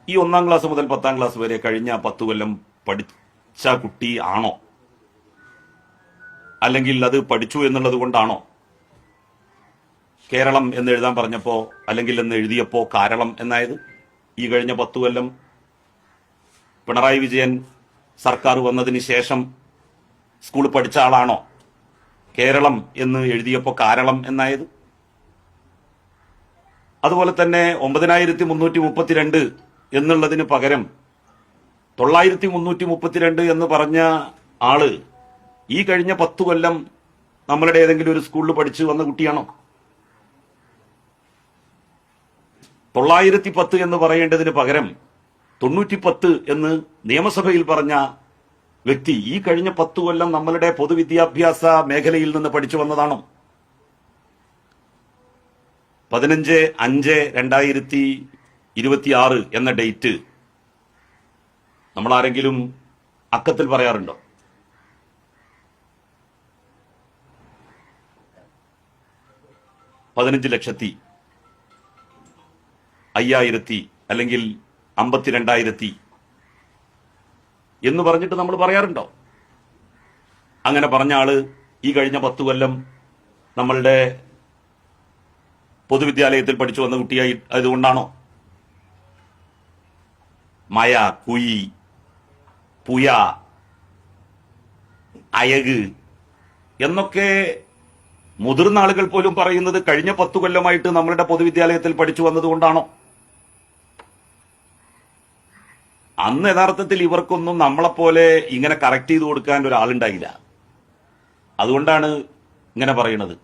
ഈ 1-ാം ക്ലാസ് മുതൽ 10-ാം ക്ലാസ് വരെ കഴിഞ്ഞ 10 കൊല്ലം പഠിച്ച കുട്ടി ആണോ, അല്ലെങ്കിൽ അത് പഠിച്ചു എന്നുള്ളത് കൊണ്ടാണോ കേരളം എന്ന് എഴുതാൻ പറഞ്ഞപ്പോ അല്ലെങ്കിൽ എന്ന് എഴുതിയപ്പോ കാരളം എന്നായത്? ഈ കഴിഞ്ഞ 10 കൊല്ലം പിണറായി വിജയൻ സർക്കാർ വന്നതിന് ശേഷം സ്കൂൾ പഠിച്ച ആളാണോ കേരളം എന്ന് എഴുതിയപ്പോ കാരളം എന്നായത്? അതുപോലെ തന്നെ 9332 എന്നുള്ളതിന് പകരം 9332 എന്ന് പറഞ്ഞ ആള് ഈ കഴിഞ്ഞ 10 കൊല്ലം നമ്മളുടെ ഏതെങ്കിലും ഒരു സ്കൂളിൽ പഠിച്ചു വന്ന കുട്ടിയാണോ? 910 എന്ന് പറയേണ്ടതിന് പകരം 910 എന്ന് നിയമസഭയിൽ പറഞ്ഞ വ്യക്തി ഈ കഴിഞ്ഞ 10 കൊല്ലം നമ്മളുടെ പൊതുവിദ്യാഭ്യാസ മേഖലയിൽ നിന്ന് പഠിച്ചു വന്നതാണോ? 15/5/2026 എന്ന ഡേറ്റ് നമ്മൾ ആരെങ്കിലും അക്കത്തിൽ പറയാറുണ്ടോ? $15,05,000 അല്ലെങ്കിൽ 52,000 എന്ന് പറഞ്ഞിട്ട് നമ്മൾ പറയാറുണ്ടോ? അങ്ങനെ പറഞ്ഞ ആള് ഈ കഴിഞ്ഞ 10 കൊല്ലം നമ്മളുടെ പൊതുവിദ്യാലയത്തിൽ പഠിച്ചു വന്ന കുട്ടിയായി അതുകൊണ്ടാണോ? മയ, കുയി, പുയ, അയക് എന്നൊക്കെ മുതിർന്ന ആളുകൾ പോലും പറയുന്നത് കഴിഞ്ഞ 10 കൊല്ലമായിട്ട് നമ്മളുടെ പൊതുവിദ്യാലയത്തിൽ പഠിച്ചു വന്നതുകൊണ്ടാണോ? അന്ന് യഥാർത്ഥത്തിൽ ഇവർക്കൊന്നും നമ്മളെപ്പോലെ ഇങ്ങനെ കറക്റ്റ് ചെയ്ത് കൊടുക്കാൻ ഒരാളുണ്ടായില്ല. അതുകൊണ്ടാണ് ഇങ്ങനെ പറയുന്നത്.